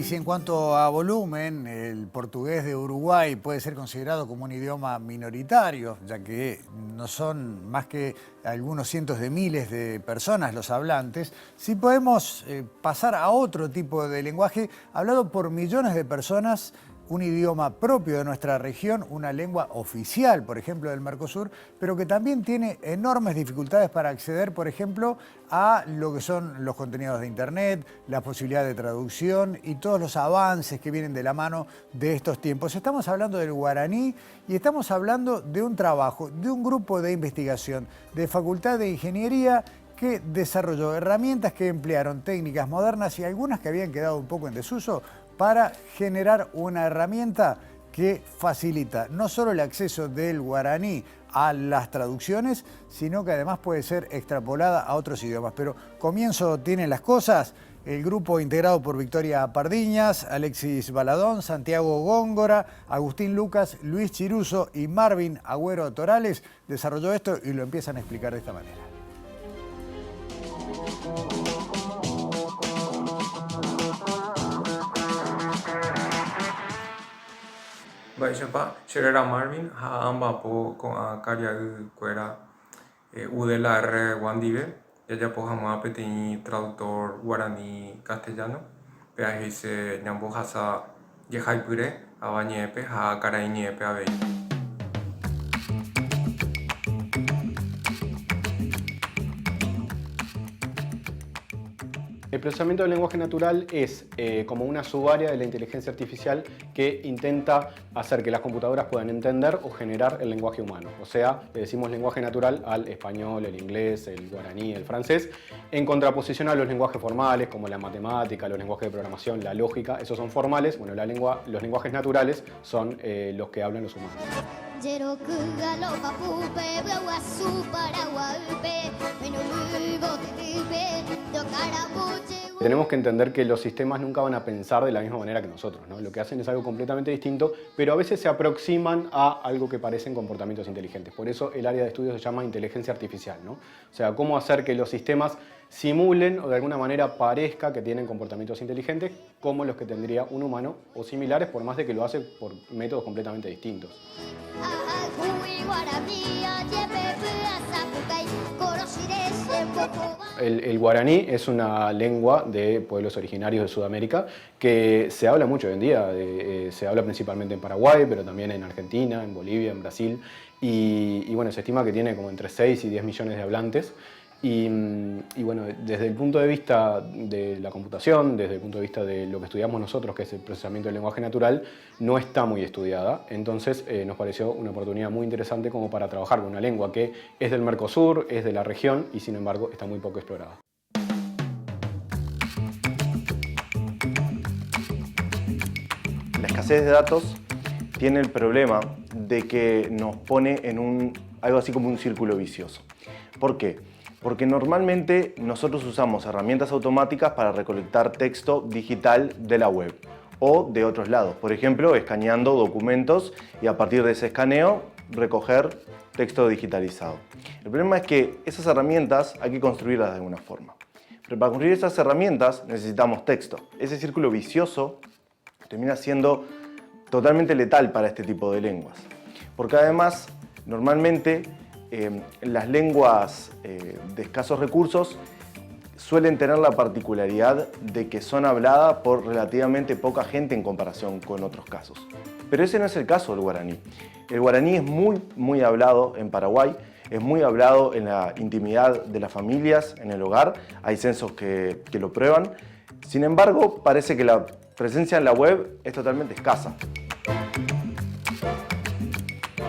Y si en cuanto a volumen, el portugués de Uruguay puede ser considerado como un idioma minoritario, ya que no son más que algunos cientos de miles de personas los hablantes, sí podemos pasar a otro tipo de lenguaje hablado por millones de personas, un idioma propio de nuestra región, una lengua oficial, por ejemplo, del Mercosur, pero que también tiene enormes dificultades para acceder, por ejemplo, a lo que son los contenidos de Internet, la posibilidad de traducción y todos los avances que vienen de la mano de estos tiempos. Estamos hablando del guaraní y estamos hablando de un trabajo, de un grupo de investigación de Facultad de Ingeniería que desarrolló herramientas que emplearon técnicas modernas y algunas que habían quedado un poco en desuso para generar una herramienta que facilita no solo el acceso del guaraní a las traducciones, sino que además puede ser extrapolada a otros idiomas. Pero comienzo tienen las cosas. El grupo integrado por Victoria Pardiñas, Alexis Baladón, Santiago Góngora, Agustín Lucas, Luis Chiruso y Marvin Agüero Torales desarrolló esto y lo empiezan a explicar de esta manera. Baik, Pak. Marvin, amba po con Caria Cuera, UDLR Wandive, ella po hama petini traductor guaraní castellano, peajise nyambo hasa yehaipure, abañepe, ha caraiñepe abei. El procesamiento del lenguaje natural es como una subárea de la inteligencia artificial que intenta hacer que las computadoras puedan entender o generar el lenguaje humano. O sea, le decimos lenguaje natural al español, el inglés, el guaraní, el francés, en contraposición a los lenguajes formales como la matemática, los lenguajes de programación, la lógica. Esos son formales. Bueno, los lenguajes naturales son los que hablan los humanos. Tenemos que entender que los sistemas nunca van a pensar de la misma manera que nosotros, ¿no? Lo que hacen es algo completamente distinto, pero a veces se aproximan a algo que parecen comportamientos inteligentes. Por eso el área de estudio se llama inteligencia artificial, ¿no? O sea, cómo hacer que los sistemas simulen o de alguna manera parezca que tienen comportamientos inteligentes como los que tendría un humano o similares, por más de que lo hace por métodos completamente distintos. El guaraní es una lengua de pueblos originarios de Sudamérica que se habla mucho hoy en día. Se habla principalmente en Paraguay, pero también en Argentina, en Bolivia, en Brasil. Y bueno, se estima que tiene como entre 6 y 10 millones de hablantes. Y bueno, desde el punto de vista de la computación, desde el punto de vista de lo que estudiamos nosotros, que es el procesamiento del lenguaje natural, no está muy estudiada. Entonces nos pareció una oportunidad muy interesante como para trabajar con una lengua que es del Mercosur, es de la región y sin embargo está muy poco explorada. La escasez de datos tiene el problema de que nos pone en algo así como un círculo vicioso. ¿Por qué? Porque normalmente nosotros usamos herramientas automáticas para recolectar texto digital de la web o de otros lados. Por ejemplo, escaneando documentos y a partir de ese escaneo recoger texto digitalizado. El problema es que esas herramientas hay que construirlas de alguna forma. Pero para construir esas herramientas necesitamos texto. Ese círculo vicioso termina siendo totalmente letal para este tipo de lenguas. Porque además, normalmente, las lenguas de escasos recursos suelen tener la particularidad de que son habladas por relativamente poca gente en comparación con otros casos. Pero ese no es el caso del guaraní. El guaraní es muy hablado en Paraguay, es muy hablado en la intimidad de las familias, en el hogar. Hay censos que lo prueban. Sin embargo, parece que la presencia en la web es totalmente escasa.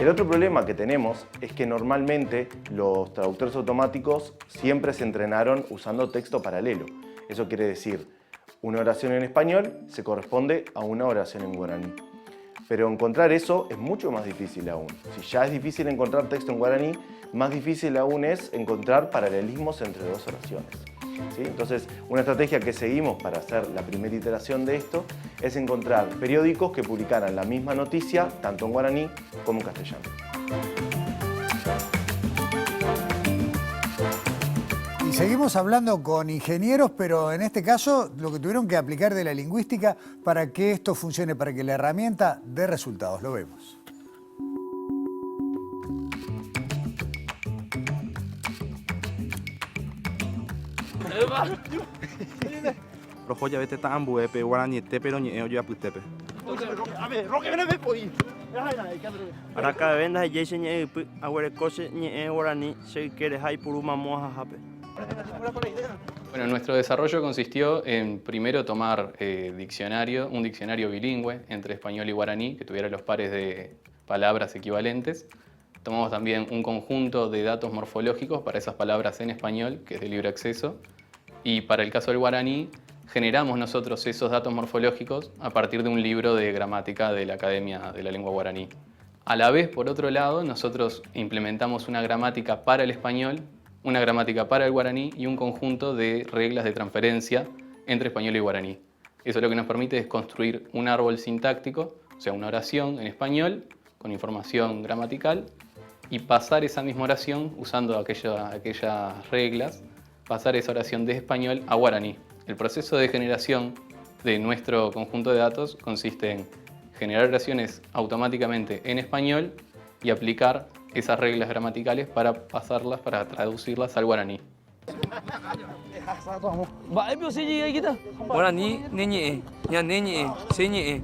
El otro problema que tenemos es que normalmente los traductores automáticos siempre se entrenaron usando texto paralelo. Eso quiere decir, una oración en español se corresponde a una oración en guaraní. Pero encontrar eso es mucho más difícil aún. Si ya es difícil encontrar texto en guaraní, más difícil aún es encontrar paralelismos entre dos oraciones. ¿Sí? Entonces, una estrategia que seguimos para hacer la primera iteración de esto es encontrar periódicos que publicaran la misma noticia, tanto en guaraní como en castellano. Y Seguimos hablando con ingenieros, pero en este caso lo que tuvieron que aplicar de la lingüística para que esto funcione, para que la herramienta dé resultados. Lo vemos. Rojoya vete tambu epe guarani tepe no ñe yo aputepe. Araka vendas yese ñe pu agüere coche ñe guarani se quiere hay puruma moja jape. Bueno, nuestro desarrollo consistió en primero tomar un diccionario bilingüe entre español y guaraní que tuviera los pares de palabras equivalentes. Tomamos también un conjunto de datos morfológicos para esas palabras en español, que es de libre acceso. Y para el caso del guaraní, generamos nosotros esos datos morfológicos a partir de un libro de gramática de la Academia de la Lengua Guaraní. A la vez, por otro lado, nosotros implementamos una gramática para el español, una gramática para el guaraní y un conjunto de reglas de transferencia entre español y guaraní. Eso lo que nos permite es construir un árbol sintáctico, o sea, una oración en español con información gramatical, y pasar esa misma oración usando aquellas reglas, pasar esa oración de español a guaraní. El proceso de generación de nuestro conjunto de datos consiste en generar oraciones automáticamente en español y aplicar esas reglas gramaticales para pasarlas, para traducirlas al guaraní. Guaraní neñe, ña neñe, señe,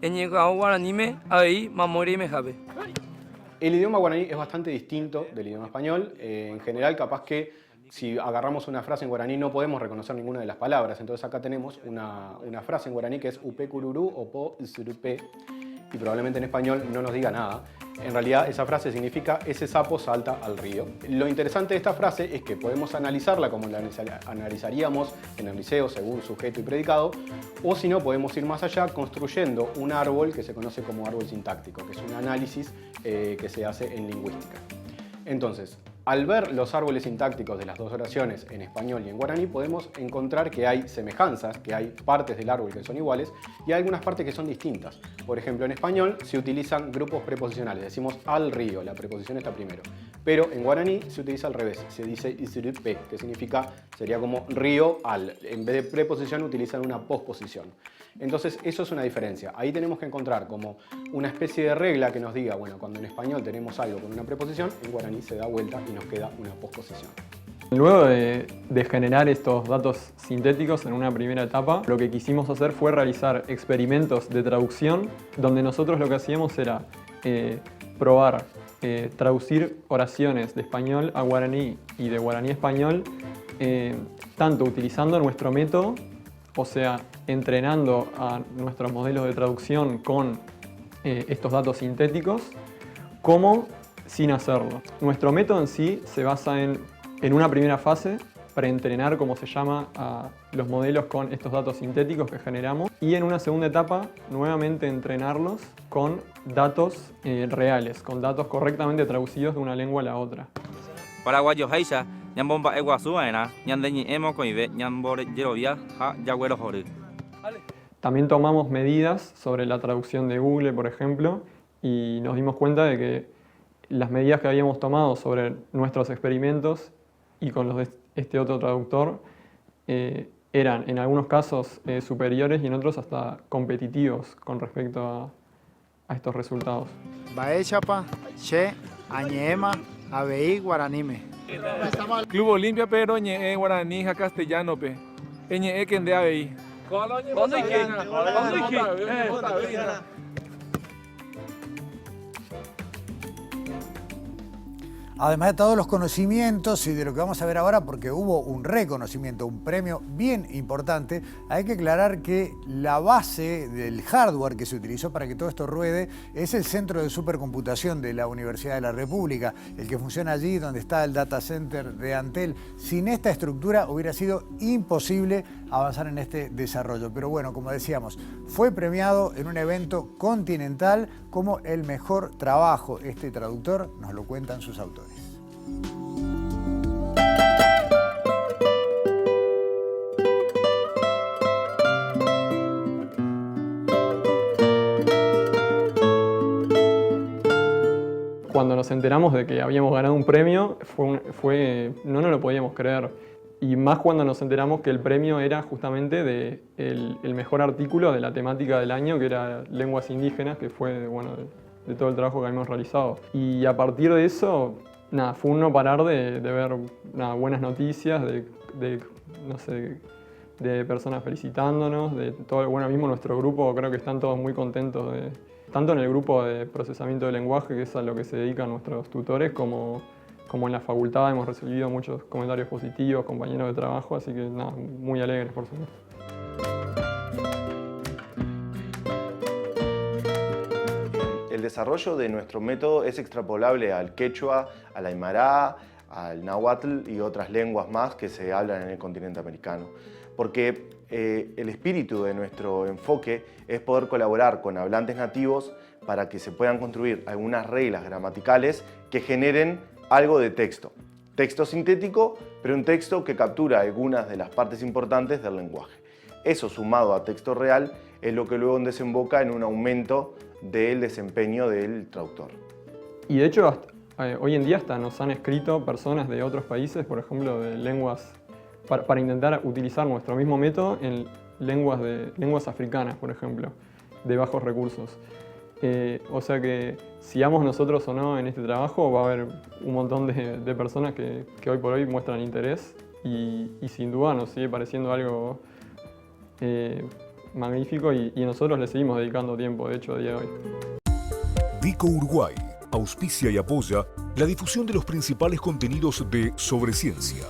eñegao guaraní me, ahí mamori me jabe. El idioma guaraní es bastante distinto del idioma español. En general, capaz que si agarramos una frase en guaraní no podemos reconocer ninguna de las palabras. Entonces acá tenemos una frase en guaraní que es upe cururú o po surupe, y probablemente en español no nos diga nada. En realidad esa frase significa ese sapo salta al río. Lo interesante de esta frase es que podemos analizarla como la analizaríamos en el liceo según sujeto y predicado, o si no podemos ir más allá construyendo un árbol que se conoce como árbol sintáctico, que es un análisis que se hace en lingüística. Entonces, al ver los árboles sintácticos de las dos oraciones en español y en guaraní, podemos encontrar que hay semejanzas, que hay partes del árbol que son iguales y hay algunas partes que son distintas. Por ejemplo, en español se utilizan grupos preposicionales, decimos al río, la preposición está primero. Pero en guaraní se utiliza al revés, se dice isurupe, que sería como río al. En vez de preposición utilizan una posposición. Entonces eso es una diferencia. Ahí tenemos que encontrar como una especie de regla que nos diga, bueno, cuando en español tenemos algo con una preposición, en guaraní se da vuelta y nos queda una posposición. Luego de generar estos datos sintéticos en una primera etapa, lo que quisimos hacer fue realizar experimentos de traducción donde nosotros lo que hacíamos era probar traducir oraciones de español a guaraní y de guaraní a español, tanto utilizando nuestro método, o sea, entrenando a nuestros modelos de traducción con estos datos sintéticos, como sin hacerlo. Nuestro método en sí se basa en una primera fase, preentrenar, como se llama, a los modelos con estos datos sintéticos que generamos, y en una segunda etapa, nuevamente entrenarlos con datos reales, con datos correctamente traducidos de una lengua a la otra. Paraguayo haisa, ñambomba eguasuaena, ñandeñi emo coive, ñambore yerovia, ja yagüero jore. También tomamos medidas sobre la traducción de Google, por ejemplo, y nos dimos cuenta de que las medidas que habíamos tomado sobre nuestros experimentos y con los de este otro traductor eran en algunos casos superiores y en otros hasta competitivos con respecto a estos resultados. Baechapa, Che, Añema, Abei, Guaranime. Club Olimpia pero ñe guaraní ja castellano pe. Ñe kende Abei. ¿Cuándo y qué? ¿Cuándo y qué? Además de todos los conocimientos y de lo que vamos a ver ahora, porque hubo un reconocimiento, un premio bien importante, hay que aclarar que la base del hardware que se utilizó para que todo esto ruede es el Centro de Supercomputación de la Universidad de la República, el que funciona allí donde está el data center de Antel. Sin esta estructura hubiera sido imposible avanzar en este desarrollo. Pero bueno, como decíamos, fue premiado en un evento continental como el mejor trabajo. Este traductor nos lo cuentan sus autores. Cuando nos enteramos de que habíamos ganado un premio, no nos lo podíamos creer. Y más cuando nos enteramos que el premio era justamente el mejor artículo de la temática del año, que era lenguas indígenas, que fue bueno, de todo el trabajo que habíamos realizado. Y a partir de eso, nada, fue un no parar de ver nada, buenas noticias, no sé, de personas felicitándonos, de todo, bueno, mismo nuestro grupo creo que están todos muy contentos, tanto en el grupo de procesamiento de lenguaje, que es a lo que se dedican nuestros tutores, como en la facultad hemos recibido muchos comentarios positivos, compañeros de trabajo, así que nada, muy alegres por supuesto. El desarrollo de nuestro método es extrapolable al quechua, al aymara, al náhuatl y otras lenguas más que se hablan en el continente americano. Porque el espíritu de nuestro enfoque es poder colaborar con hablantes nativos para que se puedan construir algunas reglas gramaticales que generen algo de texto. Texto sintético, pero un texto que captura algunas de las partes importantes del lenguaje. Eso sumado a texto real es lo que luego desemboca en un aumento del desempeño del traductor. Y de hecho, hoy en día hasta nos han escrito personas de otros países, por ejemplo, de lenguas, para intentar utilizar nuestro mismo método en lenguas africanas, por ejemplo, de bajos recursos. O sea que, sigamos nosotros o no en este trabajo, va a haber un montón de personas que hoy por hoy muestran interés y sin duda nos sigue pareciendo algo magnífico y nosotros le seguimos dedicando tiempo, de hecho, a día de hoy. Vico Uruguay auspicia y apoya la difusión de los principales contenidos de Sobre Ciencia.